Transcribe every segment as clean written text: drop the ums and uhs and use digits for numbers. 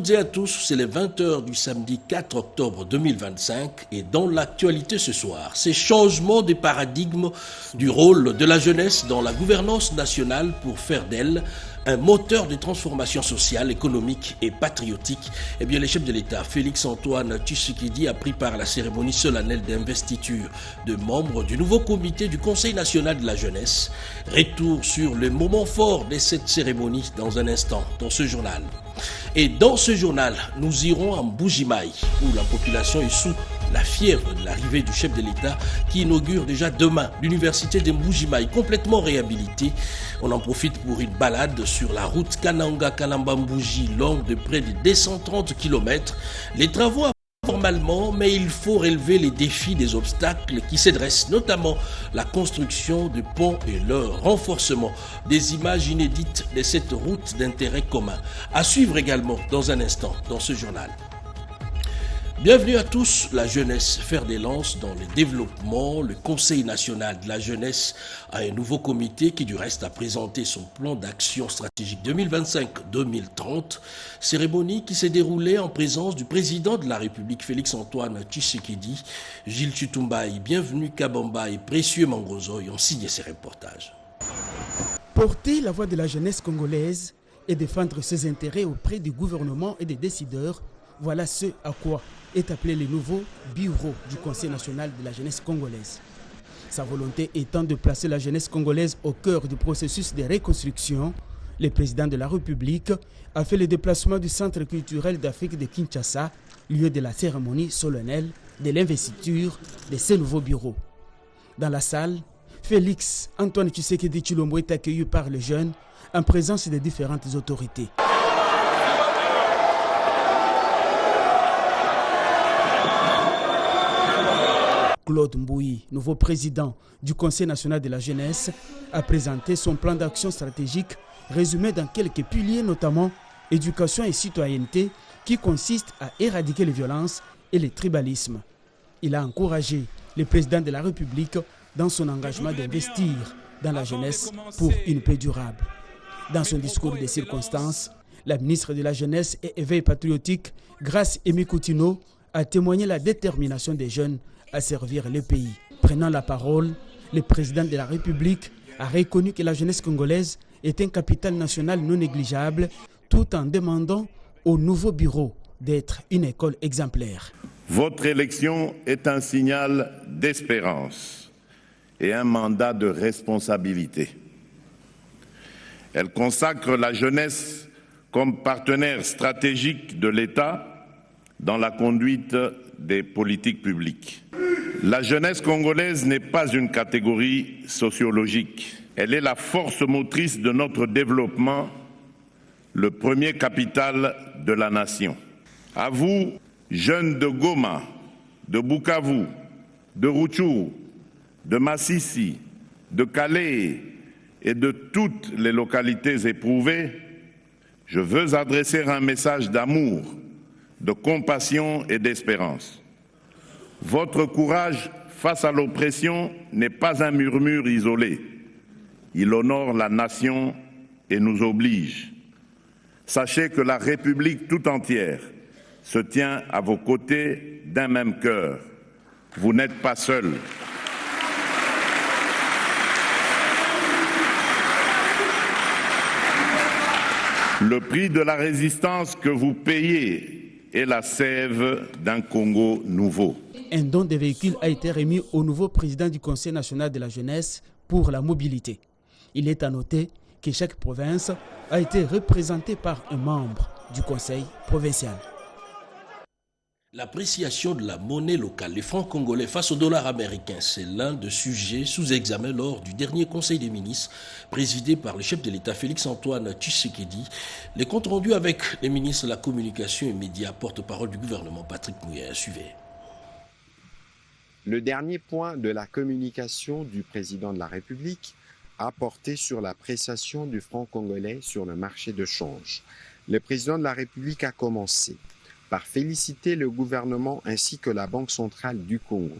Bonjour à tous, c'est les 20h du samedi 4 octobre 2025 et dans l'actualité ce soir, ces changements de paradigme du rôle de la jeunesse dans la gouvernance nationale pour faire d'elle un moteur de transformation sociale, économique et patriotique. Eh bien, le chef de l'État, Félix-Antoine Tshisekedi, a pris part à la cérémonie solennelle d'investiture de membres du nouveau comité du Conseil national de la jeunesse. Retour sur le moment fort de cette cérémonie dans un instant, dans ce journal. Et dans ce journal, nous irons en Mbuji-Mayi, où la population est sous la fièvre de l'arrivée du chef de l'État qui inaugure déjà demain l'université de Mbuji-Mayi, complètement réhabilitée. On en profite pour une balade sur la route Kananga-Kalamba-Mbuji, longue de près de 230 km. Les travaux normalement, mais il faut relever les défis des obstacles qui se dressent, notamment la construction de ponts et leur renforcement. Des images inédites de cette route d'intérêt commun. À suivre également dans un instant dans ce journal. Bienvenue à tous, la jeunesse faire des lances dans le développement. Le Conseil national de la jeunesse a un nouveau comité qui du reste a présenté son plan d'action stratégique 2025-2030. Cérémonie qui s'est déroulée en présence du président de la République Félix-Antoine Tshisekedi. Gilles Chitumbaï, bienvenue Kabamba et Précieux Mangozoy ont signé ces reportages. Porter la voix de la jeunesse congolaise et défendre ses intérêts auprès du gouvernement et des décideurs, voilà ce à quoi est appelé le nouveau bureau du Conseil national de la jeunesse congolaise. Sa volonté étant de placer la jeunesse congolaise au cœur du processus de reconstruction, le président de la République a fait le déplacement du Centre culturel d'Afrique de Kinshasa, lieu de la cérémonie solennelle de l'investiture de ce nouveau bureau. Dans la salle, Félix-Antoine Tshisekedi Tshilombo est accueilli par les jeunes en présence des différentes autorités. Claude Mbouyi, nouveau président du Conseil national de la jeunesse, a présenté son plan d'action stratégique résumé dans quelques piliers, notamment éducation et citoyenneté, qui consiste à éradiquer les violences et le tribalisme. Il a encouragé le président de la République dans son engagement d'investir dans la jeunesse pour une paix durable. Dans son discours de circonstances, la ministre de la Jeunesse et Éveil patriotique, Grace Emi Coutinho, a témoigné la détermination des jeunes à servir le pays. Prenant la parole, le président de la République a reconnu que la jeunesse congolaise est un capital national non négligeable, tout en demandant au nouveau bureau d'être une école exemplaire. Votre élection est un signal d'espérance et un mandat de responsabilité. Elle consacre la jeunesse comme partenaire stratégique de l'État dans la conduite des politiques publiques. La jeunesse congolaise n'est pas une catégorie sociologique. Elle est la force motrice de notre développement, le premier capital de la nation. À vous, jeunes de Goma, de Bukavu, de Rutshuru, de Massissi, de Calais et de toutes les localités éprouvées, je veux adresser un message d'amour, de compassion et d'espérance. Votre courage face à l'oppression n'est pas un murmure isolé. Il honore la nation et nous oblige. Sachez que la République tout entière se tient à vos côtés d'un même cœur. Vous n'êtes pas seuls. Le prix de la résistance que vous payez est la sève d'un Congo nouveau. Un don de véhicules a été remis au nouveau président du Conseil national de la jeunesse pour la mobilité. Il est à noter que chaque province a été représentée par un membre du Conseil provincial. L'appréciation de la monnaie locale, les francs congolais face au dollar américain, c'est l'un des sujets sous examen lors du dernier Conseil des ministres présidé par le chef de l'État Félix-Antoine Tshisekedi. Les comptes rendus avec les ministres de la Communication et Médias, porte-parole du gouvernement Patrick Muyaya. Suivez. Le dernier point de la communication du président de la République a porté sur l'appréciation du franc congolais sur le marché de change. Le président de la République a commencé par féliciter le gouvernement ainsi que la Banque centrale du Congo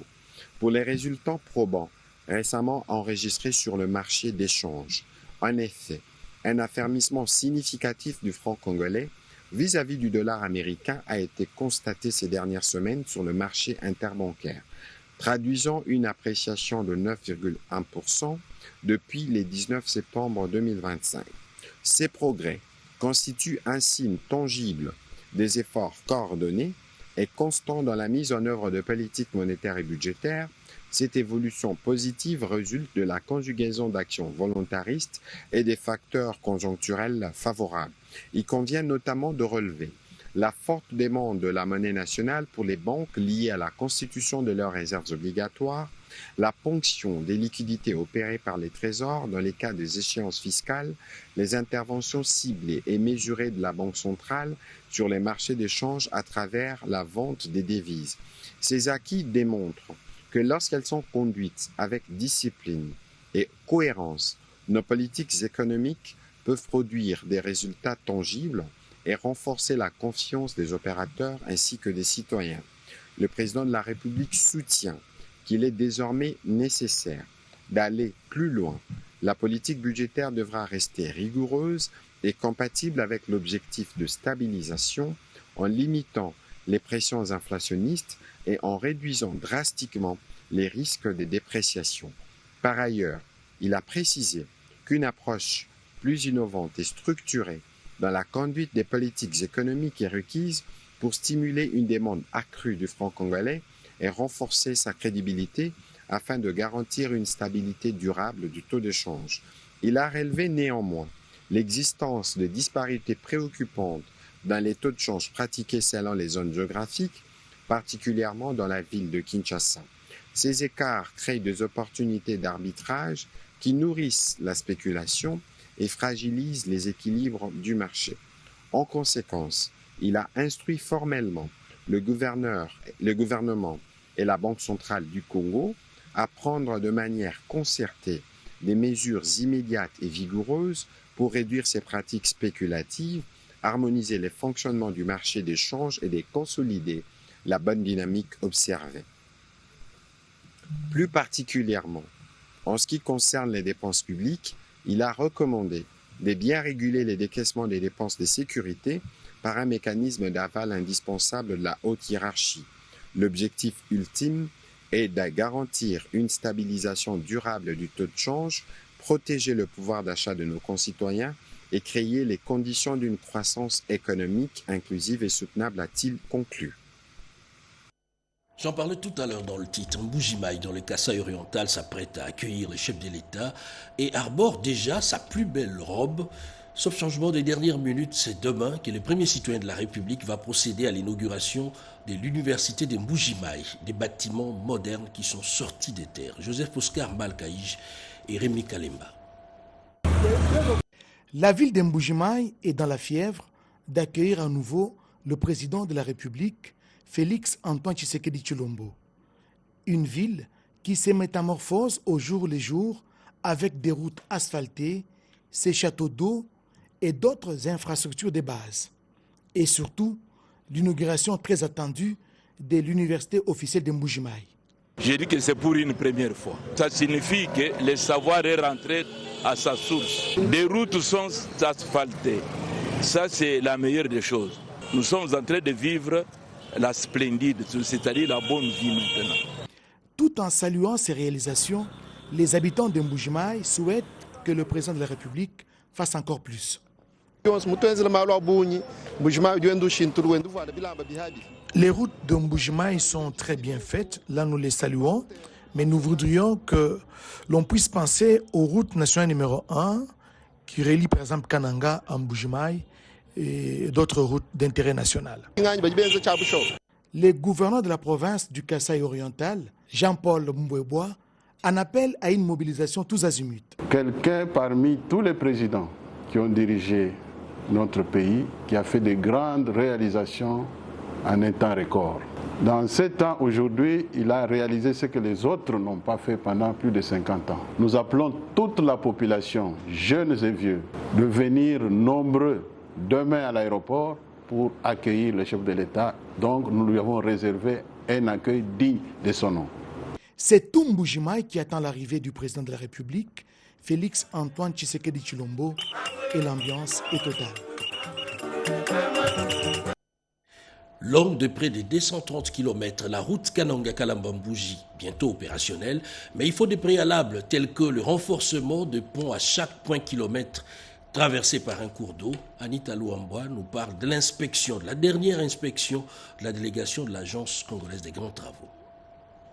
pour les résultats probants récemment enregistrés sur le marché d'échange. En effet, un affermissement significatif du franc congolais vis-à-vis du dollar américain a été constatée ces dernières semaines sur le marché interbancaire, traduisant une appréciation de 9,1% depuis le 19 septembre 2025. Ces progrès constituent un signe tangible des efforts coordonnés et constants dans la mise en œuvre de politiques monétaires et budgétaires. Cette évolution positive résulte de la conjugaison d'actions volontaristes et des facteurs conjoncturels favorables. Il convient notamment de relever la forte demande de la monnaie nationale pour les banques liée à la constitution de leurs réserves obligatoires, la ponction des liquidités opérées par les trésors dans les cas des échéances fiscales, les interventions ciblées et mesurées de la Banque centrale sur les marchés d'échange à travers la vente des devises. Ces acquis démontrent que lorsqu'elles sont conduites avec discipline et cohérence, nos politiques économiques peuvent produire des résultats tangibles et renforcer la confiance des opérateurs ainsi que des citoyens. Le président de la République soutient qu'il est désormais nécessaire d'aller plus loin. La politique budgétaire devra rester rigoureuse et compatible avec l'objectif de stabilisation en limitant les pressions inflationnistes et en réduisant drastiquement les risques de dépréciation. Par ailleurs, il a précisé qu'une approche plus innovante et structurée dans la conduite des politiques économiques est requise pour stimuler une demande accrue du franc congolais et renforcer sa crédibilité afin de garantir une stabilité durable du taux de change. Il a relevé néanmoins l'existence de disparités préoccupantes dans les taux de change pratiqués selon les zones géographiques, particulièrement dans la ville de Kinshasa. Ces écarts créent des opportunités d'arbitrage qui nourrissent la spéculation et fragilisent les équilibres du marché. En conséquence, il a instruit formellement le gouvernement et la Banque centrale du Congo à prendre de manière concertée des mesures immédiates et vigoureuses pour réduire ces pratiques spéculatives, harmoniser les fonctionnements du marché d'échange et de consolider la bonne dynamique observée. Plus particulièrement, en ce qui concerne les dépenses publiques, il a recommandé de bien réguler les décaissements des dépenses de sécurité par un mécanisme d'aval indispensable de la haute hiérarchie. L'objectif ultime est de garantir une stabilisation durable du taux de change, protéger le pouvoir d'achat de nos concitoyens et créer les conditions d'une croissance économique inclusive et soutenable, a-t-il conclu. J'en parlais tout à l'heure dans le titre. Mbuji-Mayi, dans le Kasaï oriental, s'apprête à accueillir le chef de l'État et arbore déjà sa plus belle robe. Sauf changement des dernières minutes, c'est demain que le premier citoyen de la République va procéder à l'inauguration de l'université de Mbuji-Mayi, des bâtiments modernes qui sont sortis des terres. Joseph Oscar Malkaïj et Rémi Kalemba. La ville de Mbuji-Mayi est dans la fièvre d'accueillir à nouveau le président de la République, Félix Antoine Tshisekedi Tshilombo. Une ville qui se métamorphose au jour le jour avec des routes asphaltées, ses châteaux d'eau et d'autres infrastructures de base. Et surtout, l'inauguration très attendue de l'université officielle de Mbuji-Mayi. J'ai dit que c'est pour une première fois. Ça signifie que le savoir est rentré à sa source. Les routes sont asphaltées. Ça, c'est la meilleure des choses. Nous sommes en train de vivre la splendide, c'est-à-dire la bonne vie maintenant. Tout en saluant ces réalisations, les habitants de Mbuji-Mayi souhaitent que le président de la République fasse encore plus. Les routes de Mbuji-Mayi sont très bien faites, là nous les saluons, mais nous voudrions que l'on puisse penser aux routes nationales numéro 1 qui relient par exemple Kananga à Mbuji-Mayi et d'autres routes d'intérêt national. Le gouverneur de la province du Kasaï oriental, Jean-Paul Mbouébois, en appelle à une mobilisation tous azimuts. Quelqu'un parmi tous les présidents qui ont dirigé notre pays, qui a fait de grandes réalisations en un temps record. Dans ce temps, aujourd'hui, il a réalisé ce que les autres n'ont pas fait pendant plus de 50 ans. Nous appelons toute la population, jeunes et vieux, de venir nombreux demain à l'aéroport pour accueillir le chef de l'État. Donc nous lui avons réservé un accueil digne de son nom. C'est tout Mbuji-Mayi qui attend l'arrivée du président de la République, Félix Antoine Tshisekedi Tshilombo, et l'ambiance est totale. Longue de près de 230 km, la route Kananga-Kalambambouji, bientôt opérationnelle, mais il faut des préalables tels que le renforcement de ponts à chaque point kilomètre traversé par un cours d'eau. Anita Louamboa nous parle de l'inspection, de la dernière inspection de la délégation de l'Agence congolaise des grands travaux.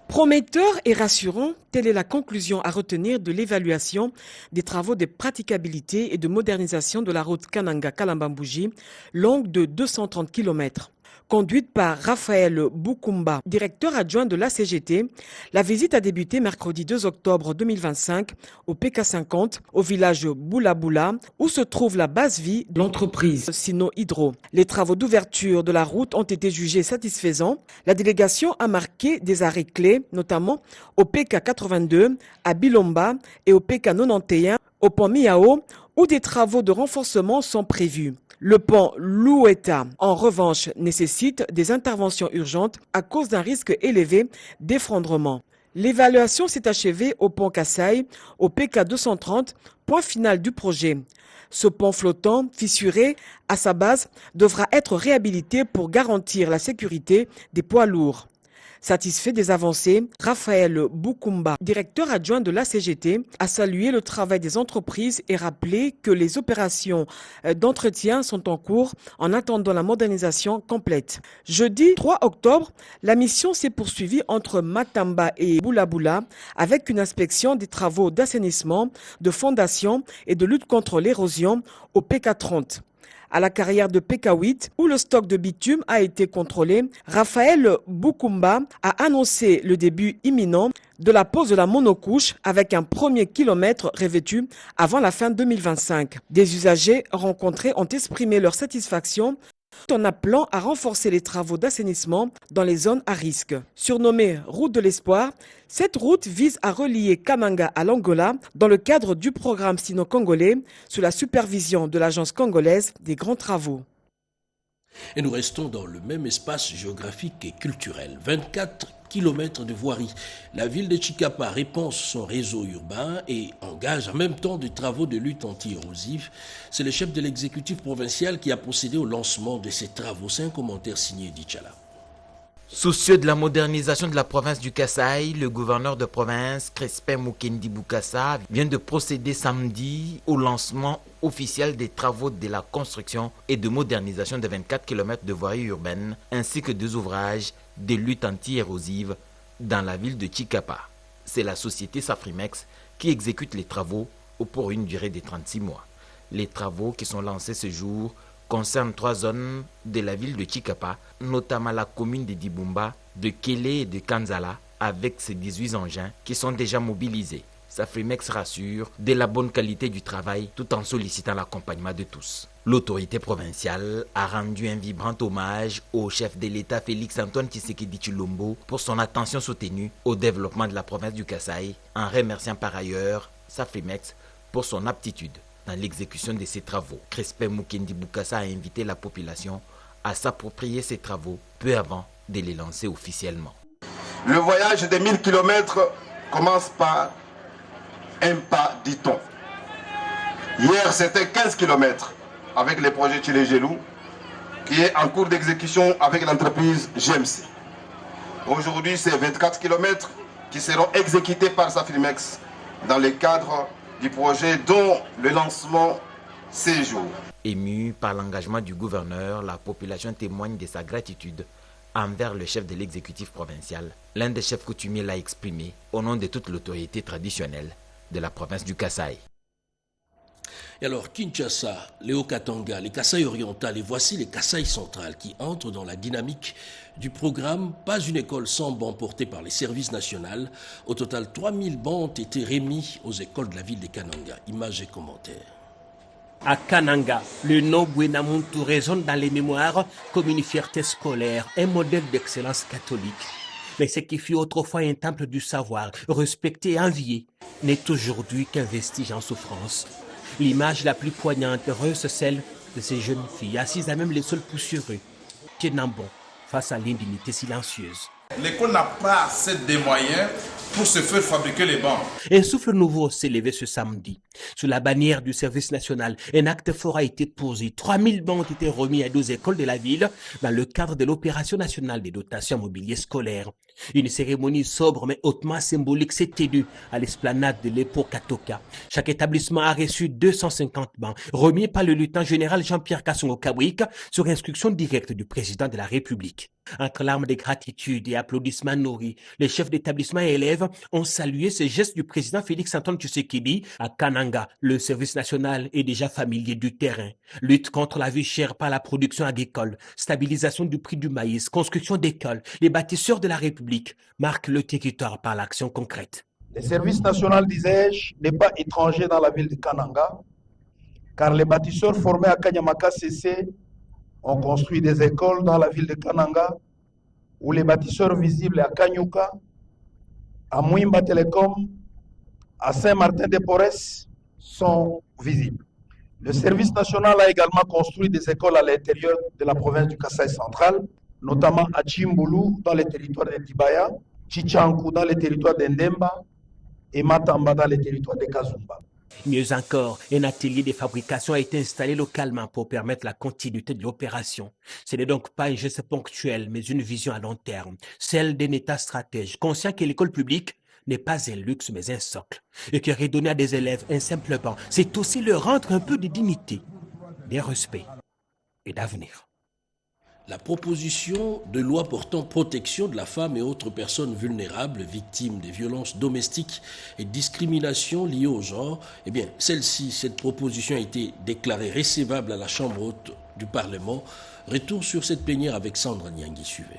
Prometteur et rassurant, telle est la conclusion à retenir de l'évaluation des travaux de praticabilité et de modernisation de la route Kananga-Kalambambouji, longue de 230 km. Conduite par Raphaël Boukoumba, directeur adjoint de la CGT, la visite a débuté mercredi 2 octobre 2025 au PK50, au village Boula-Boula, où se trouve la base vie de l'entreprise Sino Hydro. Les travaux d'ouverture de la route ont été jugés satisfaisants. La délégation a marqué des arrêts clés, notamment au PK82, à Bilomba et au PK91, au pont Miao, où des travaux de renforcement sont prévus. Le pont Loueta, en revanche, nécessite des interventions urgentes à cause d'un risque élevé d'effondrement. L'évaluation s'est achevée au pont Kassai, au PK 230, point final du projet. Ce pont flottant, fissuré à sa base, devra être réhabilité pour garantir la sécurité des poids lourds. Satisfait des avancées, Raphaël Boukoumba, directeur adjoint de la CGT, a salué le travail des entreprises et rappelé que les opérations d'entretien sont en cours en attendant la modernisation complète. Jeudi 3 octobre, la mission s'est poursuivie entre Matamba et Boula-Boula avec une inspection des travaux d'assainissement, de fondation et de lutte contre l'érosion au PK30. À la carrière de PK8, où le stock de bitume a été contrôlé, Raphaël Boukoumba a annoncé le début imminent de la pose de la monocouche avec un premier kilomètre revêtu avant la fin 2025. Des usagers rencontrés ont exprimé leur satisfaction en appelant à renforcer les travaux d'assainissement dans les zones à risque. Surnommée Route de l'Espoir, cette route vise à relier Kananga à l'Angola dans le cadre du programme sino-congolais sous la supervision de l'Agence congolaise des grands travaux. Et nous restons dans le même espace géographique et culturel. 24 km de voirie. La ville de Chikapa répand son réseau urbain et engage en même temps des travaux de lutte anti-érosive. C'est le chef de l'exécutif provincial qui a procédé au lancement de ces travaux. C'est un commentaire signé d'Ichala. Soucieux de la modernisation de la province du Kasaï, le gouverneur de province, Crispin Mukendi Boukassa, vient de procéder samedi au lancement officiel des travaux de la construction et de modernisation de 24 km de voirie urbaine, ainsi que des ouvrages de lutte anti-érosive dans la ville de Chikapa. C'est la société Safrimex qui exécute les travaux pour une durée de 36 mois. Les travaux qui sont lancés ce jour concerne 3 zones de la ville de Chikapa, notamment la commune de Dibumba, de Kélé et de Kanzala, avec ses 18 engins qui sont déjà mobilisés. Safrimex rassure de la bonne qualité du travail tout en sollicitant l'accompagnement de tous. L'autorité provinciale a rendu un vibrant hommage au chef de l'État Félix Antoine Tshisekedi Tshilombo pour son attention soutenue au développement de la province du Kasaï, en remerciant par ailleurs Safrimex pour son aptitude dans l'exécution de ces travaux. Crispin Mukendi Boukassa a invité la population à s'approprier ces travaux peu avant de les lancer officiellement. Le voyage de 1000 km commence par un pas, dit-on. Hier, c'était 15 km avec le projet Tchilé-Gelou qui est en cours d'exécution avec l'entreprise GMC. Aujourd'hui, c'est 24 km qui seront exécutés par Safrimex dans le cadre du projet dont le lancement ces jours. Ému par l'engagement du gouverneur, la population témoigne de sa gratitude envers le chef de l'exécutif provincial. L'un des chefs coutumiers l'a exprimé au nom de toute l'autorité traditionnelle de la province du Kasaï. Et alors, Kinshasa, les Haut-Katanga, les Kasaï orientales et voici les Kasaï centrales qui entrent dans la dynamique du programme Pas une école sans banc porté par les services nationaux. Au total, 3000 bancs ont été remis aux écoles de la ville de Kananga. Images et commentaires. À Kananga, le nom Bouenamuntu résonne dans les mémoires comme une fierté scolaire, un modèle d'excellence catholique. Mais ce qui fut autrefois un temple du savoir, respecté et envié, n'est aujourd'hui qu'un vestige en souffrance. L'image la plus poignante reste celle de ces jeunes filles assises à même les sols poussiéreux, tenant bon face à l'indignité silencieuse. L'école n'a pas assez de moyens pour se faire fabriquer les bancs. Un souffle nouveau s'est levé ce samedi. Sous la bannière du service national, un acte fort a été posé. 3000 bancs ont été remis à 12 écoles de la ville dans le cadre de l'opération nationale des dotations mobilier scolaires. Une cérémonie sobre mais hautement symbolique s'est tenue à l'esplanade de l'Epo Katoka. Chaque établissement a reçu 250 bancs, remis par le lieutenant général Jean-Pierre Kassongo Kabwik sur instruction directe du président de la République. Entre larmes de gratitude et applaudissements nourris, les chefs d'établissement et élèves ont salué ce geste du président Félix-Antoine Tshisekedi. À Kananga, le service national est déjà familier du terrain. Lutte contre la vie chère par la production agricole, stabilisation du prix du maïs, construction d'écoles, les bâtisseurs de la République marquent le territoire par l'action concrète. Le service national, disais-je, n'est pas étranger dans la ville de Kananga, car les bâtisseurs formés à Kanyamaka CC ont construit des écoles dans la ville de Kananga, où les bâtisseurs visibles à Kanyuka, à Mouimba Telecom, à Saint-Martin-de-Porres sont visibles. Le service national a également construit des écoles à l'intérieur de la province du Kasaï central, notamment à Chimbulu dans le territoire de Tibaya, Chichankou dans le territoire d'Endemba et Matamba dans le territoire de Kazumba. Mieux encore, un atelier de fabrication a été installé localement pour permettre la continuité de l'opération. Ce n'est donc pas un geste ponctuel, mais une vision à long terme, celle d'un État stratège, conscient que l'école publique n'est pas un luxe, mais un socle, et que redonner à des élèves un simple banc, c'est aussi leur rendre un peu de dignité, de respect et d'avenir. La proposition de loi portant protection de la femme et autres personnes vulnérables victimes des violences domestiques et discriminations liées au genre, eh bien, cette proposition a été déclarée recevable à la Chambre haute du Parlement. Retour sur cette plénière avec Sandra Nyangui-Suvé.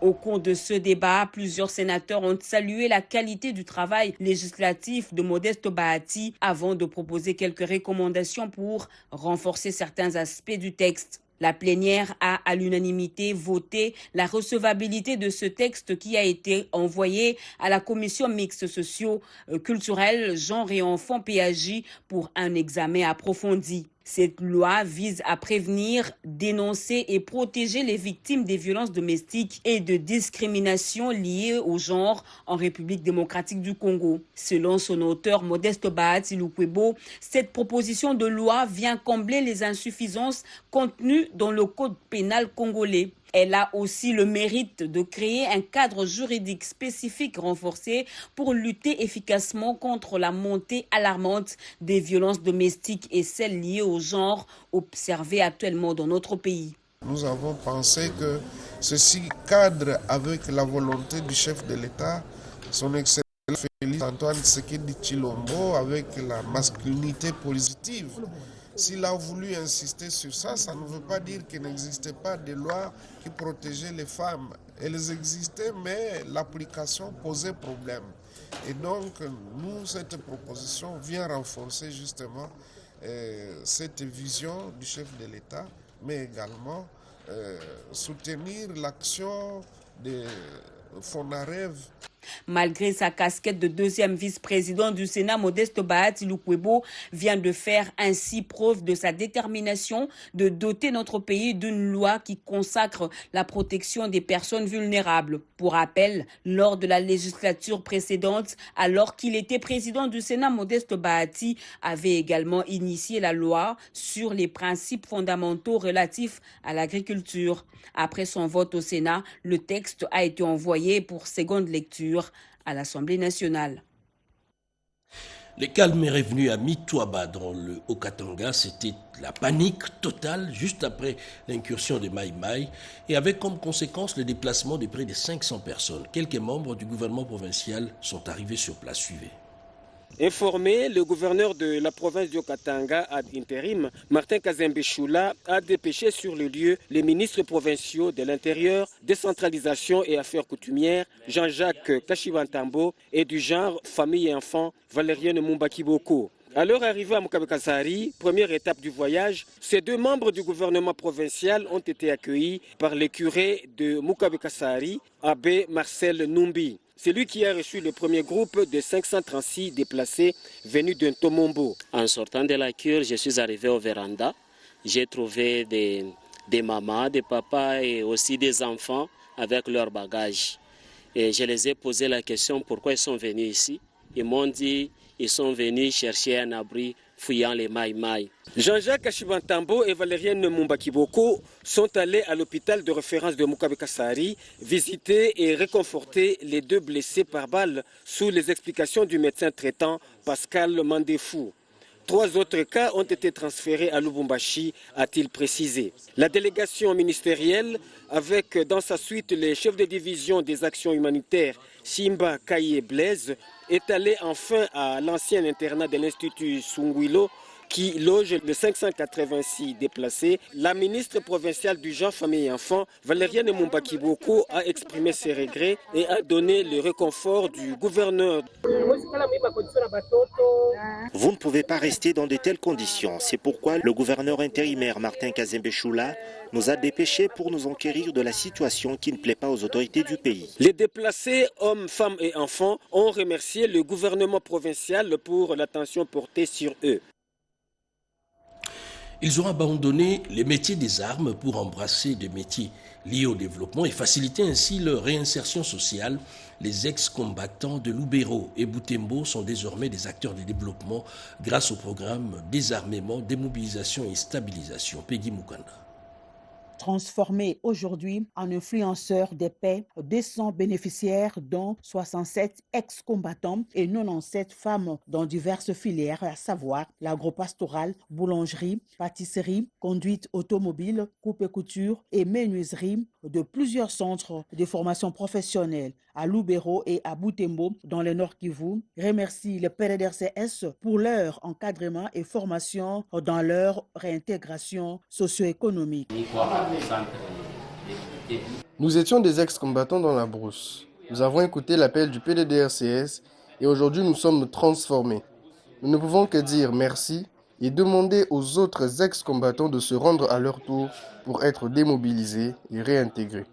Au cours de ce débat, plusieurs sénateurs ont salué la qualité du travail législatif de Modeste Bahati avant de proposer quelques recommandations pour renforcer certains aspects du texte. La plénière a à l'unanimité voté la recevabilité de ce texte qui a été envoyé à la commission mixte socio-culturelle, genre et enfants PAJ pour un examen approfondi. Cette loi vise à prévenir, dénoncer et protéger les victimes des violences domestiques et de discrimination liées au genre en République démocratique du Congo. Selon son auteur Modeste Bahati Lukwebo, cette proposition de loi vient combler les insuffisances contenues dans le code pénal congolais. Elle a aussi le mérite de créer un cadre juridique spécifique renforcé pour lutter efficacement contre la montée alarmante des violences domestiques et celles liées au genre observées actuellement dans notre pays. Nous avons pensé que ceci cadre avec la volonté du chef de l'État, son excellence Félix-Antoine Tshisekedi Tshilombo, avec la masculinité positive. S'il a voulu insister sur ça, ça ne veut pas dire qu'il n'existait pas de lois qui protégeaient les femmes. Elles existaient, mais l'application posait problème. Et donc, nous, cette proposition vient renforcer justement cette vision du chef de l'État, mais également soutenir l'action de Fonarev. Malgré sa casquette de deuxième vice-président du Sénat, Modeste Bahati Lukwebo vient de faire ainsi preuve de sa détermination de doter notre pays d'une loi qui consacre la protection des personnes vulnérables. Pour rappel, lors de la législature précédente, alors qu'il était président du Sénat, Modeste Bahati avait également initié la loi sur les principes fondamentaux relatifs à l'agriculture. Après son vote au Sénat, le texte a été envoyé pour seconde lecture à l'Assemblée nationale. Le calme est revenu à Mitouaba dans le Haut-Katanga. C'était la panique totale juste après l'incursion des Maï-Maï et avec comme conséquence le déplacement de près de 500 personnes. Quelques membres du gouvernement provincial sont arrivés sur place. Suivez. Informé, le gouverneur de la province du Katanga ad intérim, Martin Kazembe Choula, a dépêché sur le lieu les ministres provinciaux de l'Intérieur, décentralisation et affaires coutumières, Jean-Jacques Kashivantambo, et du genre famille et enfants, Valérienne Mumbakiboko. À leur arrivée à Mukabekasari, première étape du voyage, ces deux membres du gouvernement provincial ont été accueillis par le curé de Mukabekasari, abbé Marcel Numbi. C'est lui qui a reçu le premier groupe de 536 déplacés venus de Tomombo. En sortant de la cure, je suis arrivé au véranda. J'ai trouvé des mamans, des papas et aussi des enfants avec leurs bagages. Et je les ai posé la question pourquoi ils sont venus ici. Ils m'ont dit qu'ils sont venus chercher un abri fouillant les maïmaï. Jean-Jacques Achibantambo et Valérienne Mumbakiboko sont allés à l'hôpital de référence de Mukabekasari visiter et réconforter les 2 blessés par balle sous les explications du médecin traitant Pascal Mandefou. 3 autres cas ont été transférés à Lubumbashi, a-t-il précisé. La délégation ministérielle, avec dans sa suite les chefs de division des actions humanitaires Simba Kaye Blaise, est allée enfin à l'ancien internat de l'Institut Sungwilo qui loge les 586 déplacés. La ministre provinciale du genre, famille et enfants, Valériane Mumbakiboko, a exprimé ses regrets et a donné le réconfort du gouverneur. Vous ne pouvez pas rester dans de telles conditions. C'est pourquoi le gouverneur intérimaire Martin Kazembe Choula nous a dépêchés pour nous enquérir de la situation qui ne plaît pas aux autorités du pays. Les déplacés, hommes, femmes et enfants, ont remercié le gouvernement provincial pour l'attention portée sur eux. Ils ont abandonné les métiers des armes pour embrasser des métiers liés au développement et faciliter ainsi leur réinsertion sociale. Les ex-combattants de Lubero et Butembo sont désormais des acteurs de développement grâce au programme Désarmement, Démobilisation et Stabilisation. Peggy Mukanda. Transformés aujourd'hui en influenceurs de paix, 200 bénéficiaires dont 67 ex-combattants et 97 femmes dans diverses filières, à savoir l'agropastorale, boulangerie, pâtisserie, conduite automobile, coupe et couture et menuiserie de plusieurs centres de formation professionnelle à Lubero et à Butembo dans le Nord Kivu, remercie le PDDRCS pour leur encadrement et formation dans leur réintégration socio-économique. Nous étions des ex-combattants dans la brousse. Nous avons écouté l'appel du PDDRCS et aujourd'hui nous sommes transformés. Nous ne pouvons que dire merci et demander aux autres ex-combattants de se rendre à leur tour pour être démobilisés et réintégrés.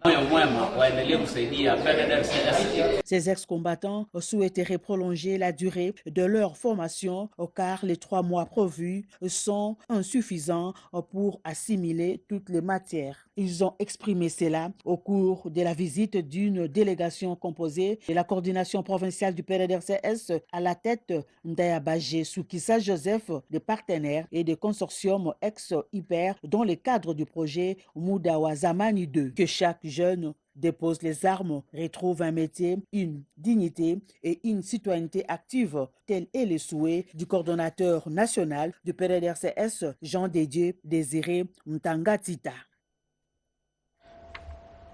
Ces ex-combattants souhaiteraient prolonger la durée de leur formation car les 3 mois prévus sont insuffisants pour assimiler toutes les matières. Ils ont exprimé cela au cours de la visite d'une délégation composée de la coordination provinciale du PDDRCS à la tête d'Ayabagé Soukissa Joseph, des partenaires et des consortiums ex-hyper dans le cadre du projet Moudawa Zamani 2, que chaque jeune dépose les armes, retrouve un métier, une dignité et une citoyenneté active. Tel est le souhait du coordonnateur national du PDDRCS, Jean Dédieu Désiré Mtangatita.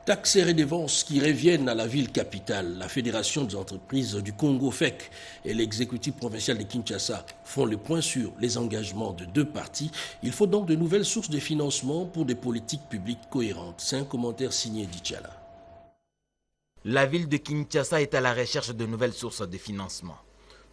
Taxes et redevances qui reviennent à la ville capitale. La Fédération des entreprises du Congo FEC et l'exécutif provincial de Kinshasa font le point sur les engagements de 2 parties. Il faut donc de nouvelles sources de financement pour des politiques publiques cohérentes. C'est un commentaire signé d'Ichala. La ville de Kinshasa est à la recherche de nouvelles sources de financement.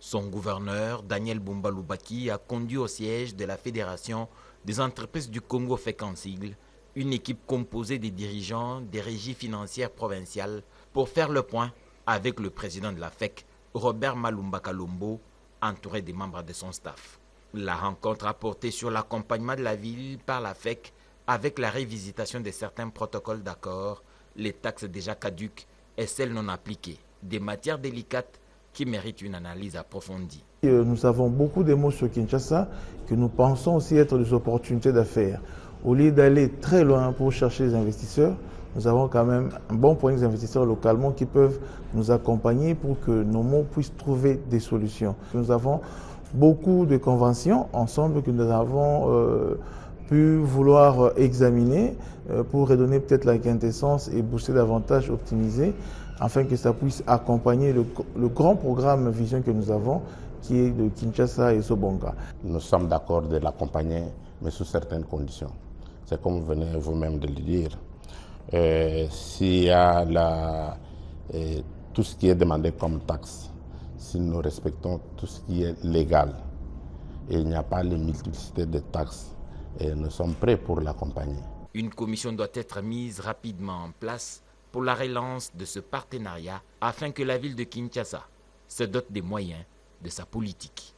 Son gouverneur, Daniel Bumba-Lubaki, a conduit au siège de la Fédération des entreprises du Congo FEC en sigle, une équipe composée des dirigeants des régies financières provinciales pour faire le point avec le président de la FEC, Robert Malumba Kalombo, entouré des membres de son staff. La rencontre a porté sur l'accompagnement de la ville par la FEC avec la révisitation de certains protocoles d'accord, les taxes déjà caduques et celles non appliquées, des matières délicates qui méritent une analyse approfondie. Nous avons beaucoup de mots sur Kinshasa que nous pensons aussi être des opportunités d'affaires. Au lieu d'aller très loin pour chercher les investisseurs, nous avons quand même un bon point d'investisseurs localement qui peuvent nous accompagner pour que nos mots puissent trouver des solutions. Nous avons beaucoup de conventions ensemble que nous avons pu vouloir examiner pour redonner peut-être la quintessence et booster davantage, optimiser, afin que ça puisse accompagner le grand programme Vision que nous avons, qui est de Kinshasa et Sobonga. Nous sommes d'accord de l'accompagner, mais sous certaines conditions. C'est comme vous venez vous-même de le dire. S'il y a tout ce qui est demandé comme taxe, si nous respectons tout ce qui est légal, et il n'y a pas les multiplicités de taxes, et nous sommes prêts pour l'accompagner. Une commission doit être mise rapidement en place pour la relance de ce partenariat afin que la ville de Kinshasa se dote des moyens de sa politique.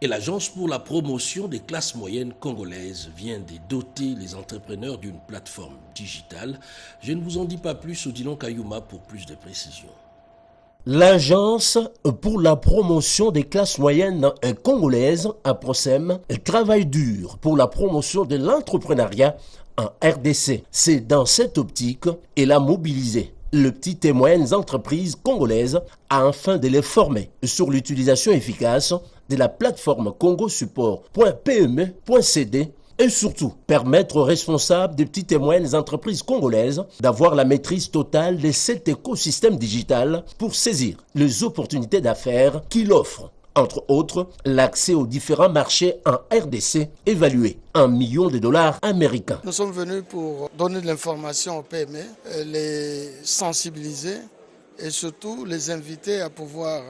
Et l'Agence pour la promotion des classes moyennes congolaises vient de doter les entrepreneurs d'une plateforme digitale. Je ne vous en dis pas plus, Odilon Kayuma pour plus de précisions. L'Agence pour la promotion des classes moyennes congolaises, APROCEM, travaille dur pour la promotion de l'entrepreneuriat en RDC. C'est dans cette optique qu'elle a mobilisé les petites et moyennes entreprises congolaises afin de les former sur l'utilisation efficace de la plateforme congosupport.pme.cd et surtout permettre aux responsables des petites et moyennes entreprises congolaises d'avoir la maîtrise totale de cet écosystème digital pour saisir les opportunités d'affaires qu'il offre. Entre autres, l'accès aux différents marchés en RDC évalué à $1 million américains. Nous sommes venus pour donner de l'information aux PME, les sensibiliser et surtout les inviter à pouvoir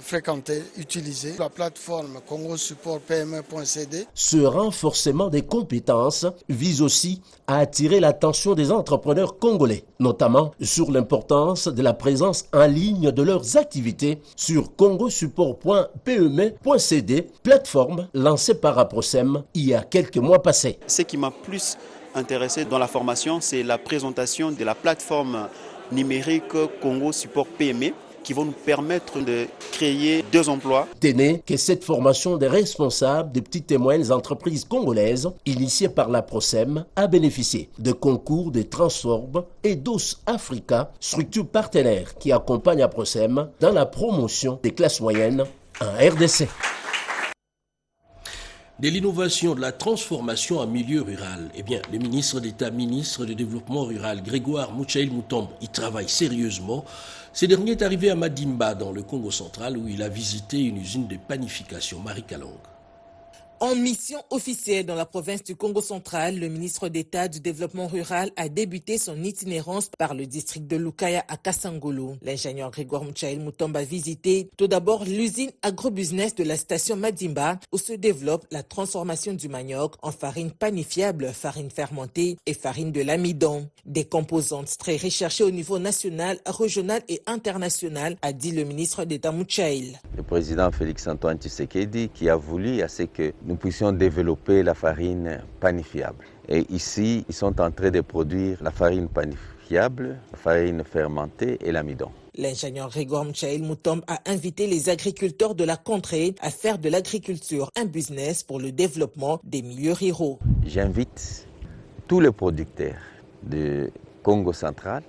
fréquenter, utiliser la plateforme congosupport.pme.cd. Ce renforcement des compétences vise aussi à attirer l'attention des entrepreneurs congolais, notamment sur l'importance de la présence en ligne de leurs activités sur congosupport.pme.cd, plateforme lancée par APROCEM il y a quelques mois passés. Ce qui m'a plus intéressé dans la formation, c'est la présentation de la plateforme numérique Congo Support PME, qui vont nous permettre de créer 2 emplois. Tenez que cette formation des responsables des petites et moyennes entreprises congolaises, initiée par la PROCEM, a bénéficié de concours de Transform et DOS Africa, structure partenaire qui accompagne la PROCEM dans la promotion des classes moyennes en RDC. De l'innovation, de la transformation en milieu rural, le ministre d'État, ministre du Développement rural, Grégoire Mouchaïl Moutombe, y travaille sérieusement. Ce dernier est arrivé à Madimba, dans le Congo central, où il a visité une usine de panification. Marie Kalong. En mission officielle dans la province du Congo central, le ministre d'État du Développement rural a débuté son itinérance par le district de Lukaya à Kassangolo. L'ingénieur Grégoire Mouchaïl Moutombe a visité tout d'abord l'usine agrobusiness de la station Madimba où se développe la transformation du manioc en farine panifiable, farine fermentée et farine de l'amidon. Des composantes très recherchées au niveau national, régional et international, a dit le ministre d'État Mouchaïl. Le président Félix-Antoine Tshisekedi qui a voulu à ce que nous puissions développer la farine panifiable. Et ici, ils sont en train de produire la farine panifiable, la farine fermentée et l'amidon. L'ingénieur Grégoire Mouchaïl Moutombe a invité les agriculteurs de la contrée à faire de l'agriculture un business pour le développement des milieux ruraux. J'invite tous les producteurs du Congo central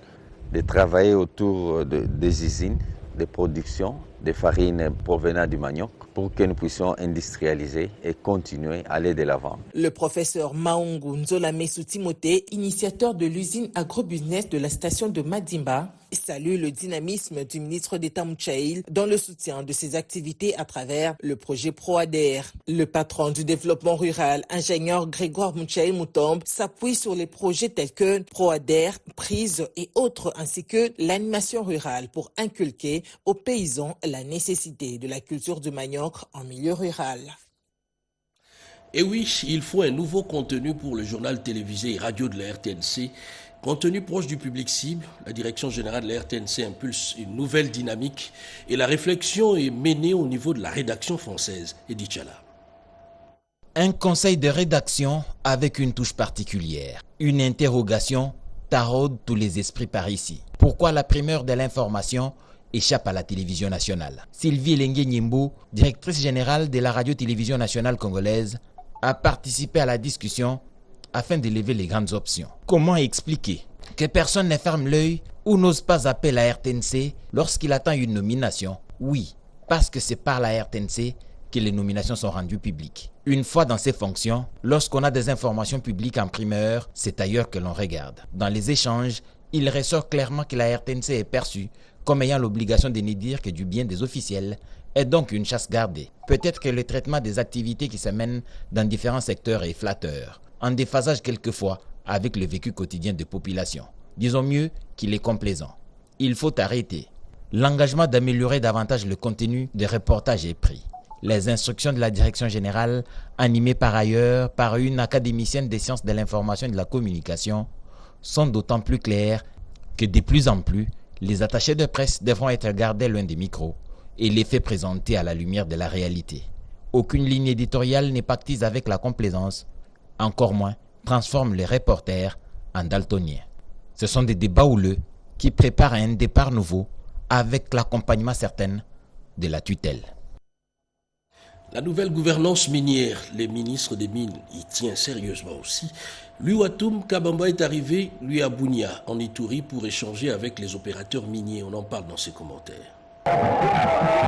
de travailler autour des usines de production de farines provenant du manioc pour que nous puissions industrialiser et continuer à aller de l'avant. Le professeur Maungu Nzolamesu Timothée, initiateur de l'usine agrobusiness de la station de Madimba, salue le dynamisme du ministre d'État Mouchaïl dans le soutien de ses activités à travers le projet ProAder. Le patron du développement rural, ingénieur Grégoire Mouchaïl Moutombe, s'appuie sur les projets tels que ProAder, Prise et autres, ainsi que l'animation rurale pour inculquer aux paysans la nécessité de la culture du manioc en milieu rural. Et oui, il faut un nouveau contenu pour le journal télévisé et radio de la RTNC. Contenu proche du public cible, la direction générale de la RTNC impulse une nouvelle dynamique et la réflexion est menée au niveau de la rédaction française. Edith Chala. Un conseil de rédaction avec une touche particulière. Une interrogation taraude tous les esprits par ici. Pourquoi la primeur de l'information échappe à la télévision nationale? Sylvie Lengue-Nyimbo, directrice générale de la radio-télévision nationale congolaise, a participé à la discussion afin d'élever les grandes options. Comment expliquer que personne ne ferme l'œil ou n'ose pas appeler la RTNC lorsqu'il attend une nomination? Oui, parce que c'est par la RTNC que les nominations sont rendues publiques. Une fois dans ces fonctions, lorsqu'on a des informations publiques en primeur, c'est ailleurs que l'on regarde. Dans les échanges, il ressort clairement que la RTNC est perçue comme ayant l'obligation de ne dire que du bien des officiels, est donc une chasse gardée. Peut-être que le traitement des activités qui se mènent dans différents secteurs est flatteur, en déphasage quelquefois avec le vécu quotidien des populations. Disons mieux qu'il est complaisant. Il faut arrêter. L'engagement d'améliorer davantage le contenu des reportages est pris. Les instructions de la direction générale, animées par ailleurs par une académicienne des sciences de l'information et de la communication, sont d'autant plus claires que de plus en plus, les attachés de presse devront être gardés loin des micros et les faits présentés à la lumière de la réalité. Aucune ligne éditoriale n'est pactise avec la complaisance, encore moins transforme les reporters en daltoniens. Ce sont des débats houleux qui préparent un départ nouveau avec l'accompagnement certain de la tutelle. La nouvelle gouvernance minière, les ministres des Mines y tient sérieusement aussi. Luatum Kabamba est arrivé, lui, à Bunia, en Ituri, pour échanger avec les opérateurs miniers. On en parle dans ses commentaires.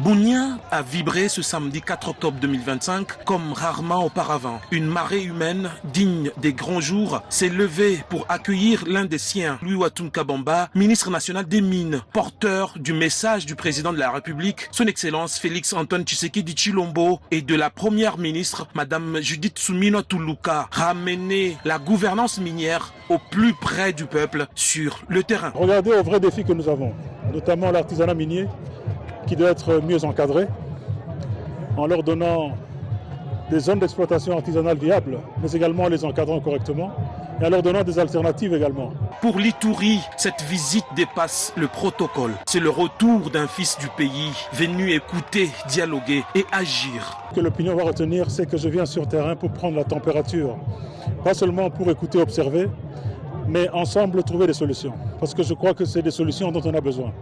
Bunia a vibré ce samedi 4 octobre 2025 comme rarement auparavant. Une marée humaine digne des grands jours s'est levée pour accueillir l'un des siens, Luatum Kabamba, ministre national des Mines, porteur du message du président de la République, son Excellence Félix Antoine Tshisekedi Tshilombo, et de la première ministre, Madame Judith Suminwa Tuluka, ramener la gouvernance minière au plus près du peuple sur le terrain. Regardez aux vrais défis que nous avons, notamment l'artisanat minier, qui doit être mieux encadré en leur donnant des zones d'exploitation artisanale viables, mais également en les encadrant correctement et en leur donnant des alternatives également. Pour l'Ituri, cette visite dépasse le protocole. C'est le retour d'un fils du pays venu écouter, dialoguer et agir. Ce que l'opinion va retenir, c'est que je viens sur terrain pour prendre la température, pas seulement pour écouter, observer, mais ensemble trouver des solutions. Parce que je crois que c'est des solutions dont on a besoin.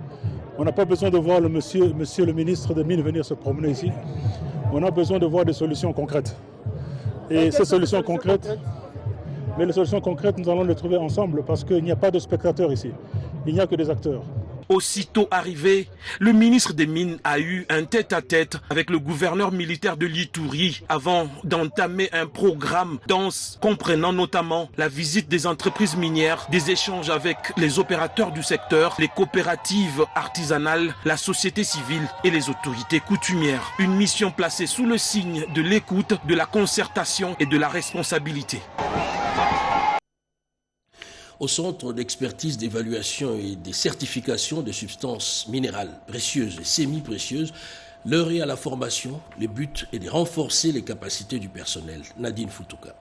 On n'a pas besoin de voir monsieur le ministre des Mines venir se promener ici. On a besoin de voir des solutions concrètes. Et ces solutions concrètes, mais les solutions concrètes, nous allons les trouver ensemble parce qu'il n'y a pas de spectateurs ici. Il n'y a que des acteurs. Aussitôt arrivé, le ministre des Mines a eu un tête-à-tête avec le gouverneur militaire de l'Ituri avant d'entamer un programme dense comprenant notamment la visite des entreprises minières, des échanges avec les opérateurs du secteur, les coopératives artisanales, la société civile et les autorités coutumières. Une mission placée sous le signe de l'écoute, de la concertation et de la responsabilité. Au Centre d'expertise, d'évaluation et de certification de substances minérales précieuses et semi-précieuses, l'heure est à la formation. Le but est de renforcer les capacités du personnel. Nadine Futuka.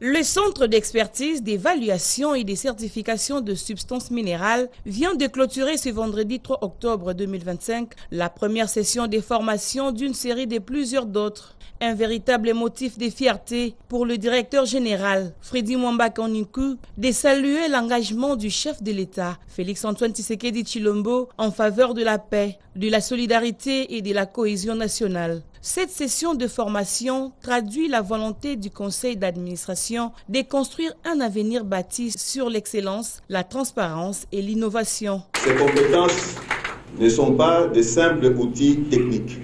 Le Centre d'expertise, d'évaluation et de certification de substances minérales vient de clôturer ce vendredi 3 octobre 2025 la première session de formation d'une série de plusieurs d'autres. Un véritable motif de fierté pour le directeur général, Freddy Mwamba Kaninku, de saluer l'engagement du chef de l'État, Félix Antoine Tshisekedi Tshilombo, en faveur de la paix, de la solidarité et de la cohésion nationale. Cette session de formation traduit la volonté du conseil d'administration de construire un avenir bâti sur l'excellence, la transparence et l'innovation. Ces compétences ne sont pas de simples outils techniques.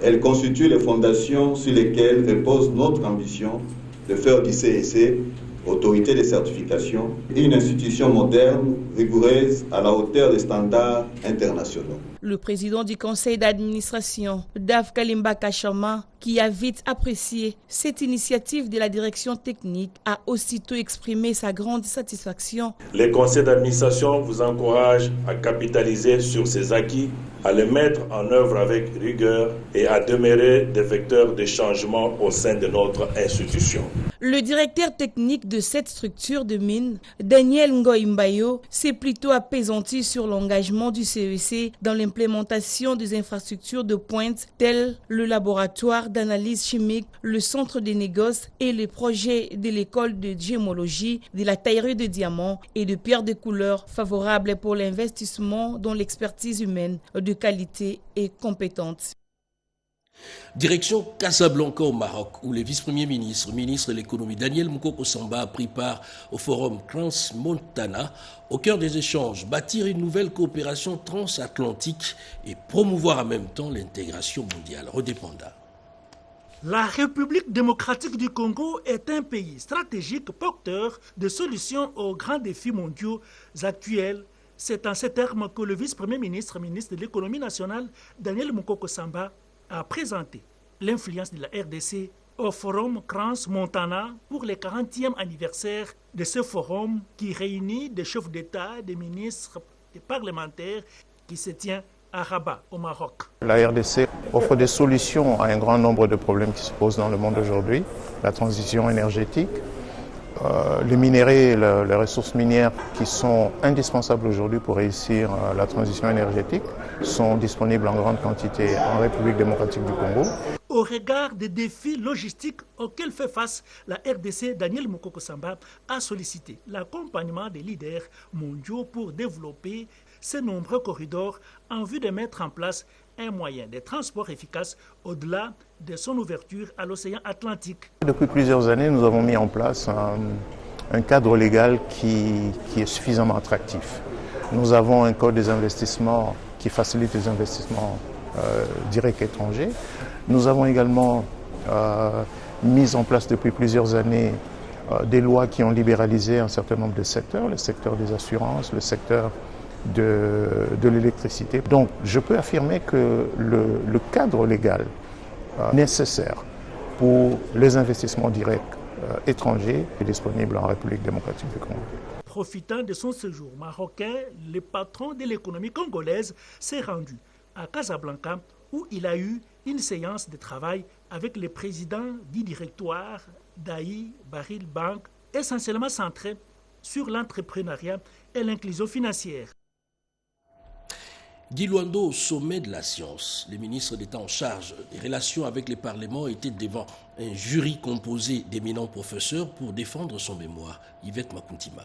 Elles constituent les fondations sur lesquelles repose notre ambition de faire du CEC, autorité de certification, une institution moderne, rigoureuse, à la hauteur des standards internationaux. Le président du conseil d'administration, Dave Kalimba Kachama, qui a vite apprécié cette initiative de la direction technique, a aussitôt exprimé sa grande satisfaction. Le conseil d'administration vous encourage à capitaliser sur ces acquis, à les mettre en œuvre avec rigueur et à demeurer des vecteurs de changement au sein de notre institution. Le directeur technique de cette structure de mine, Daniel Ngoimbayo, s'est plutôt apaisanti sur l'engagement du CEC dans l'implémentation des infrastructures de pointe telles le laboratoire d'analyse chimique, le centre des négoces et les projets de l'école de gémologie, de la taillerie de diamants et de pierres de couleur favorables pour l'investissement dans l'expertise humaine de qualité et compétente. Direction Casablanca au Maroc, où le vice-premier ministre de l'économie Daniel Moukoko Samba a pris part au forum Trans-Montana. Au cœur des échanges, bâtir une nouvelle coopération transatlantique et promouvoir en même temps l'intégration mondiale. Redépenda. La République démocratique du Congo est un pays stratégique porteur de solutions aux grands défis mondiaux actuels. C'est en ces termes que le vice-premier ministre de l'économie nationale, Daniel Moukoko Samba, a présenté l'influence de la RDC au forum Trans-Montana pour le 40e anniversaire de ce forum qui réunit des chefs d'État, des ministres, des parlementaires qui se tient à Rabat, au Maroc. La RDC offre des solutions à un grand nombre de problèmes qui se posent dans le monde aujourd'hui. La transition énergétique, les minerais, les ressources minières qui sont indispensables aujourd'hui pour réussir la transition énergétique sont disponibles en grande quantité en République démocratique du Congo. Au regard des défis logistiques auxquels fait face la RDC, Daniel Mukoko-Samba a sollicité l'accompagnement des leaders mondiaux pour développer ces nombreux corridors en vue de mettre en place un moyen de transport efficace au-delà de son ouverture à l'océan Atlantique. Depuis plusieurs années, nous avons mis en place un cadre légal qui est suffisamment attractif. Nous avons un code des investissements qui facilite les investissements directs étrangers. Nous avons également mis en place depuis plusieurs années des lois qui ont libéralisé un certain nombre de secteurs, le secteur des assurances, le secteur de l'électricité. Donc je peux affirmer que le cadre légal nécessaire pour les investissements directs étrangers est disponible en République démocratique du Congo. Profitant de son séjour marocain, le patron de l'économie congolaise s'est rendu à Casablanca où il a eu une séance de travail avec le président du directoire d'Aï Baril Bank, essentiellement centré sur l'entrepreneuriat et l'inclusion financière. Guy Luando au sommet de la science. Les ministres d'État en charge des relations avec les parlements étaient devant un jury composé d'éminents professeurs pour défendre son mémoire. Yvette Makuntima.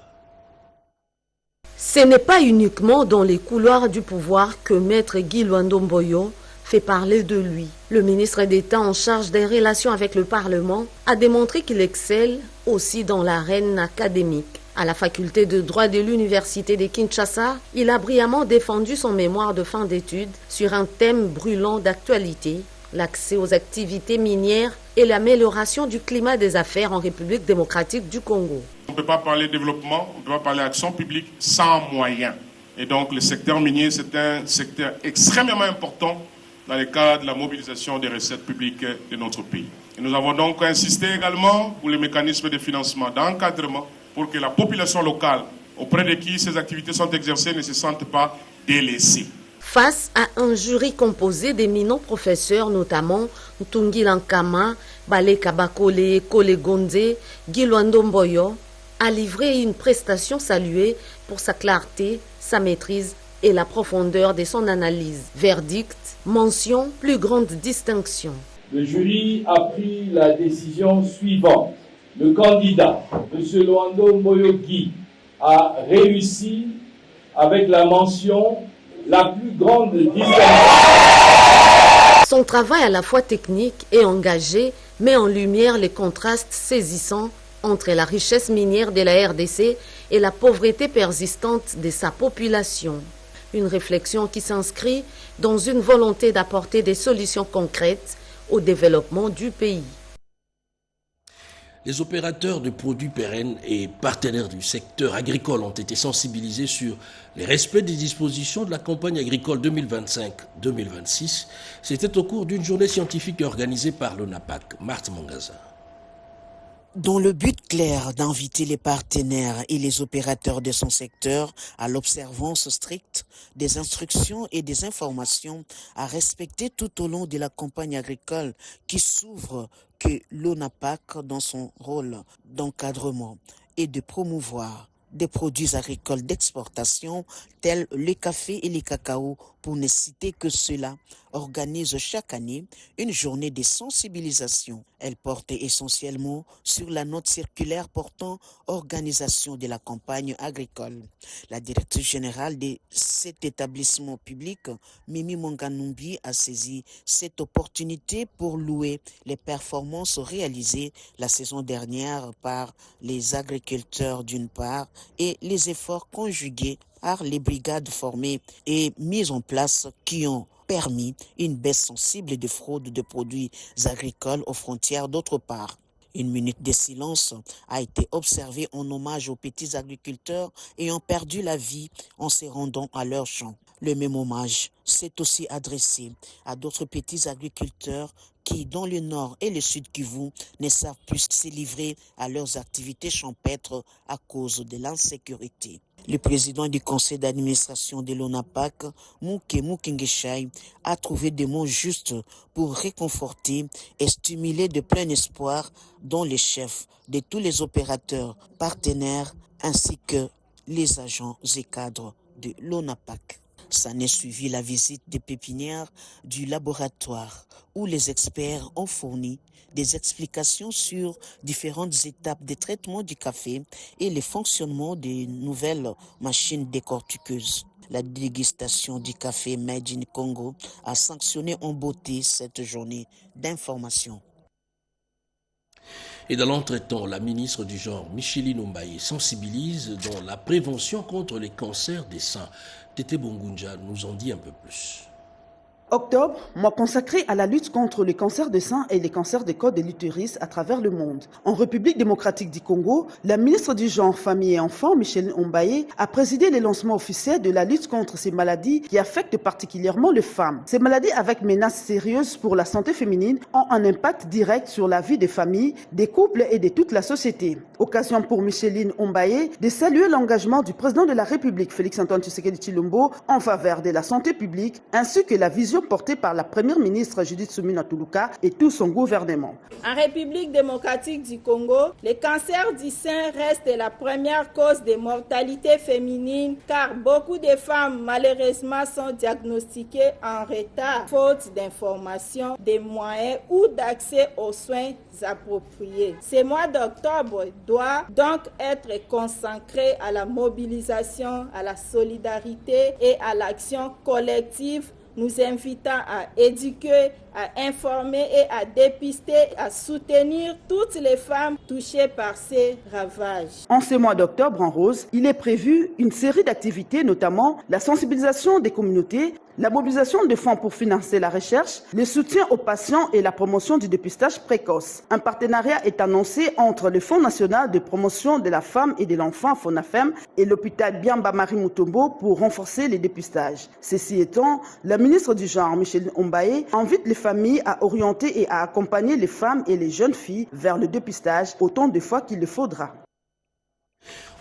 Ce n'est pas uniquement dans les couloirs du pouvoir que Maître Guy Luando Mboyo fait parler de lui. Le ministre d'État en charge des relations avec le Parlement a démontré qu'il excelle aussi dans l'arène académique. À la faculté de droit de l'université de Kinshasa, il a brillamment défendu son mémoire de fin d'études sur un thème brûlant d'actualité, l'accès aux activités minières et l'amélioration du climat des affaires en République démocratique du Congo. On ne peut pas parler développement, on ne peut pas parler action publique sans moyens. Et donc le secteur minier, c'est un secteur extrêmement important dans le cadre de la mobilisation des recettes publiques de notre pays. Et nous avons donc insisté également pour les mécanismes de financement, d'encadrement, pour que la population locale, auprès de qui ces activités sont exercées, ne se sente pas délaissée. Face à un jury composé d'éminents professeurs, notamment Ntungi Lankama, Bale Kabakole, Kole Gonze, Guy Luando Mboyo, a livré une prestation saluée pour sa clarté, sa maîtrise et la profondeur de son analyse. Verdict, mention, plus grande distinction. Le jury a pris la décision suivante. Le candidat, M. Luando Mboyo Guy, a réussi avec la mention la plus grande distinction. Son travail à la fois technique et engagé met en lumière les contrastes saisissants entre la richesse minière de la RDC et la pauvreté persistante de sa population. Une réflexion qui s'inscrit dans une volonté d'apporter des solutions concrètes au développement du pays. Les opérateurs de produits pérennes et partenaires du secteur agricole ont été sensibilisés sur le respect des dispositions de la campagne agricole 2025-2026. C'était au cours d'une journée scientifique organisée par l'ONAPAC. Marthe Mangaza. Dans le but clair d'inviter les partenaires et les opérateurs de son secteur à l'observance stricte des instructions et des informations à respecter tout au long de la campagne agricole qui s'ouvre, que l'ONAPAC, dans son rôle d'encadrement et de promouvoir des produits agricoles d'exportation tels le café et les cacao, pour ne citer que cela, organise chaque année une journée de sensibilisation. Elle porte essentiellement sur la note circulaire portant organisation de la campagne agricole. La directrice générale de cet établissement public, Mimi Monganumbi, a saisi cette opportunité pour louer les performances réalisées la saison dernière par les agriculteurs d'une part et les efforts conjugués par les brigades formées et mises en place qui ont permis une baisse sensible de fraude de produits agricoles aux frontières d'autre part. Une minute de silence a été observée en hommage aux petits agriculteurs ayant perdu la vie en se rendant à leur champ. Le même hommage s'est aussi adressé à d'autres petits agriculteurs qui, dans le nord et le sud Kivu, ne savent plus se livrer à leurs activités champêtres à cause de l'insécurité. Le président du conseil d'administration de l'ONAPAC, Mouké Moukengeshai, a trouvé des mots justes pour réconforter et stimuler de plein espoir dans les chefs de tous les opérateurs, partenaires ainsi que les agents et cadres de l'ONAPAC. S'en est suivi la visite des pépinières du laboratoire où les experts ont fourni des explications sur différentes étapes de traitement du café et le fonctionnement des nouvelles machines décortiqueuses. La dégustation du café Made in Congo a sanctionné en beauté cette journée d'information. Et dans l'entretemps, la ministre du Genre, Micheline Ombaye, sensibilise dans la prévention contre les cancers des seins. Tété Bongunja nous en dit un peu plus. Octobre, mois consacré à la lutte contre les cancers des seins et les cancers des côtes de l'utérus à travers le monde. En République démocratique du Congo, la ministre du Genre, Famille et Enfants, Micheline Ombaye, a présidé le lancement officiel de la lutte contre ces maladies qui affectent particulièrement les femmes. Ces maladies avec menaces sérieuses pour la santé féminine ont un impact direct sur la vie des familles, des couples et de toute la société. Occasion pour Micheline Ombaye de saluer l'engagement du président de la République, Félix-Antoine Tshisekedi Tshilombo, en faveur de la santé publique, ainsi que la vision portée par la première ministre Judith Suminwa Tuluka et tout son gouvernement. En République démocratique du Congo, le cancer du sein reste la première cause de mortalité féminine car beaucoup de femmes malheureusement sont diagnostiquées en retard, faute d'informations, de moyens ou d'accès aux soins appropriés. Ce mois d'octobre doit donc être consacré à la mobilisation, à la solidarité et à l'action collective, nous invitant à éduquer, à informer et à dépister, à soutenir toutes les femmes touchées par ces ravages. En ce mois d'octobre en rose, il est prévu une série d'activités, notamment la sensibilisation des communautés, la mobilisation de fonds pour financer la recherche, le soutien aux patients et la promotion du dépistage précoce. Un partenariat est annoncé entre le Fonds national de promotion de la femme et de l'enfant, FONAFEM, et l'hôpital Biamba Marie Mutombo pour renforcer les dépistages. Ceci étant, la ministre du Genre, Micheline Ombaye, invite les familles à orienter et à accompagner les femmes et les jeunes filles vers le dépistage autant de fois qu'il le faudra.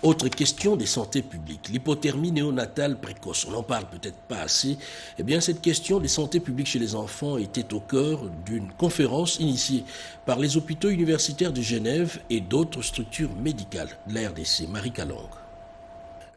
Autre question de santé publique, l'hypothermie néonatale précoce. On n'en parle peut-être pas assez. Eh bien, cette question de santé publique chez les enfants était au cœur d'une conférence initiée par les hôpitaux universitaires de Genève et d'autres structures médicales de la RDC. Marie Kalong.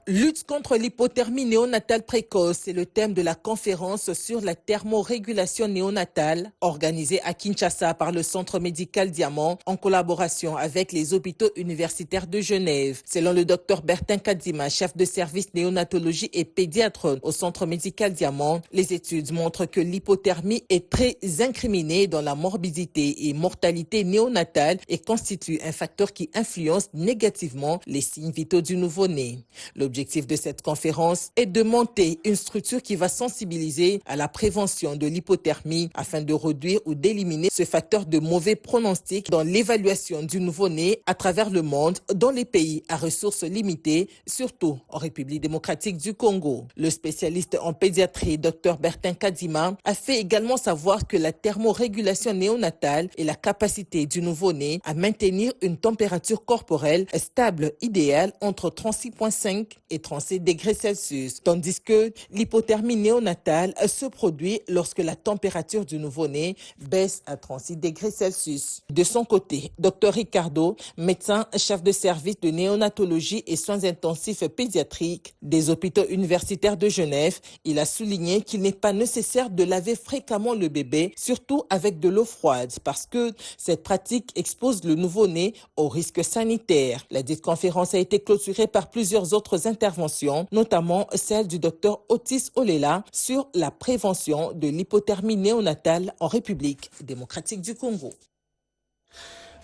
Lutte contre l'hypothermie néonatale précoce, c'est le thème de la conférence sur la thermorégulation néonatale organisée à Kinshasa par le Centre médical Diamant en collaboration avec les hôpitaux universitaires de Genève. Selon le Dr Bertin Kadima, chef de service néonatologie et pédiatre au Centre médical Diamant, les études montrent que l'hypothermie est très incriminée dans la morbidité et mortalité néonatale et constitue un facteur qui influence négativement les signes vitaux du nouveau-né. L'objectif de cette conférence est de monter une structure qui va sensibiliser à la prévention de l'hypothermie afin de réduire ou d'éliminer ce facteur de mauvais pronostic dans l'évaluation du nouveau-né à travers le monde dans les pays à ressources limitées, surtout en République démocratique du Congo. Le spécialiste en pédiatrie, Dr Bertin Kadima, a fait également savoir que la thermorégulation néonatale est la capacité du nouveau-né à maintenir une température corporelle stable idéale entre 36,5 et 37 degrés Celsius, tandis que l'hypothermie néonatale se produit lorsque la température du nouveau-né baisse à 36 degrés Celsius. De son côté, Dr Ricardo, médecin chef de service de néonatologie et soins intensifs pédiatriques des hôpitaux universitaires de Genève, il a souligné qu'il n'est pas nécessaire de laver fréquemment le bébé, surtout avec de l'eau froide, parce que cette pratique expose le nouveau-né aux risques sanitaires. La dite conférence a été clôturée par plusieurs autres interventions, notamment celle du Dr Otis Olela sur la prévention de l'hypothermie néonatale en République démocratique du Congo.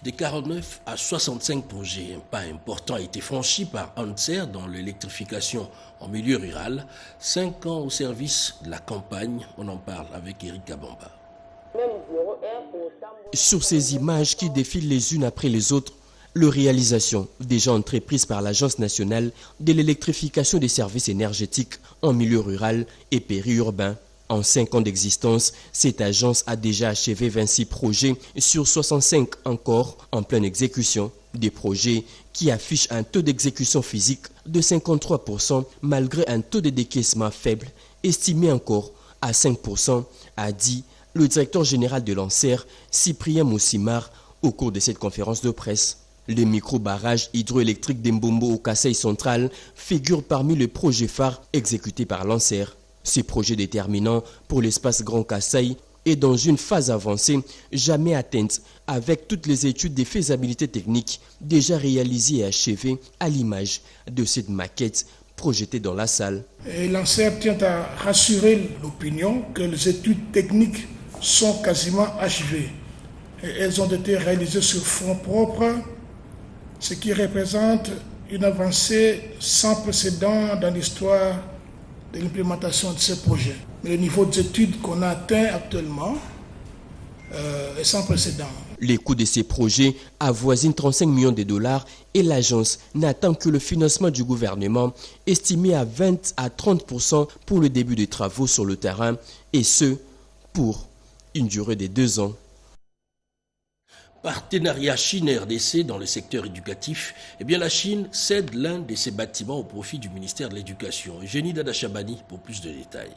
De 49 à 65 projets, un pas important a été franchi par ANSER dans l'électrification en milieu rural. 5 ans au service de la campagne, on en parle avec Eric Kabamba. Sur ces images qui défilent les unes après les autres, la réalisation déjà entreprise par l'Agence nationale de l'électrification des services énergétiques en milieu rural et périurbain. En 5 ans d'existence, cette agence a déjà achevé 26 projets sur 65 encore en pleine exécution. Des projets qui affichent un taux d'exécution physique de 53% malgré un taux de décaissement faible, estimé encore à 5%, a dit le directeur général de l'ANSER, Cyprien Moussimar, au cours de cette conférence de presse. Les micro-barrages hydroélectriques d'Mbombo au Kasaï central figurent parmi les projets phares exécutés par l'ANSER. Ces projets déterminants pour l'espace Grand Kasaï est dans une phase avancée jamais atteinte avec toutes les études de faisabilité technique déjà réalisées et achevées à l'image de cette maquette projetée dans la salle. L'ANSER tient à rassurer l'opinion que les études techniques sont quasiment achevées. Et elles ont été réalisées sur fonds propres, ce qui représente une avancée sans précédent dans l'histoire de l'implémentation de ces projets. Mais le niveau d'études qu'on a atteint actuellement est sans précédent. Les coûts de ces projets avoisinent 35 millions de dollars et l'agence n'attend que le financement du gouvernement, estimé à 20 à 30% pour le début des travaux sur le terrain, et ce, pour une durée de 2 ans. Partenariat Chine-RDC dans le secteur éducatif, la Chine cède l'un de ses bâtiments au profit du ministère de l'Éducation. Eugénie Dada-Chabani pour plus de détails.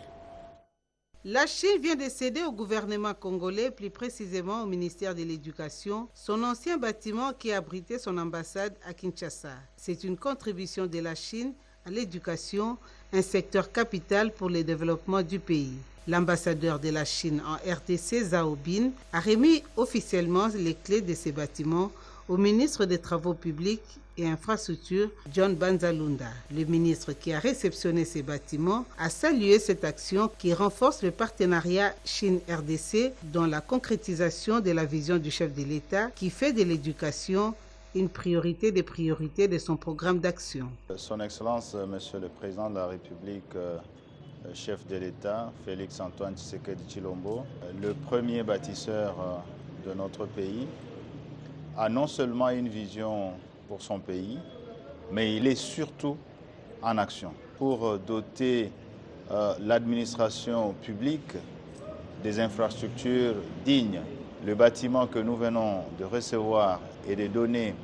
La Chine vient de céder au gouvernement congolais, plus précisément au ministère de l'Éducation, son ancien bâtiment qui abritait son ambassade à Kinshasa. C'est une contribution de la Chine à l'éducation, un secteur capital pour le développement du pays. L'ambassadeur de la Chine en RDC, Zhao Bin, a remis officiellement les clés de ces bâtiments au ministre des Travaux publics et Infrastructures, John Banzalunda. Le ministre qui a réceptionné ces bâtiments a salué cette action qui renforce le partenariat Chine-RDC dans la concrétisation de la vision du chef de l'État qui fait de l'éducation une priorité des priorités de son programme d'action. Son Excellence, Monsieur le Président de la République, chef de l'État, Félix Antoine Tshisekedi Tshilombo, le premier bâtisseur de notre pays, a non seulement une vision pour son pays, mais il est surtout en action pour doter l'administration publique des infrastructures dignes. Le bâtiment que nous venons de recevoir et de donner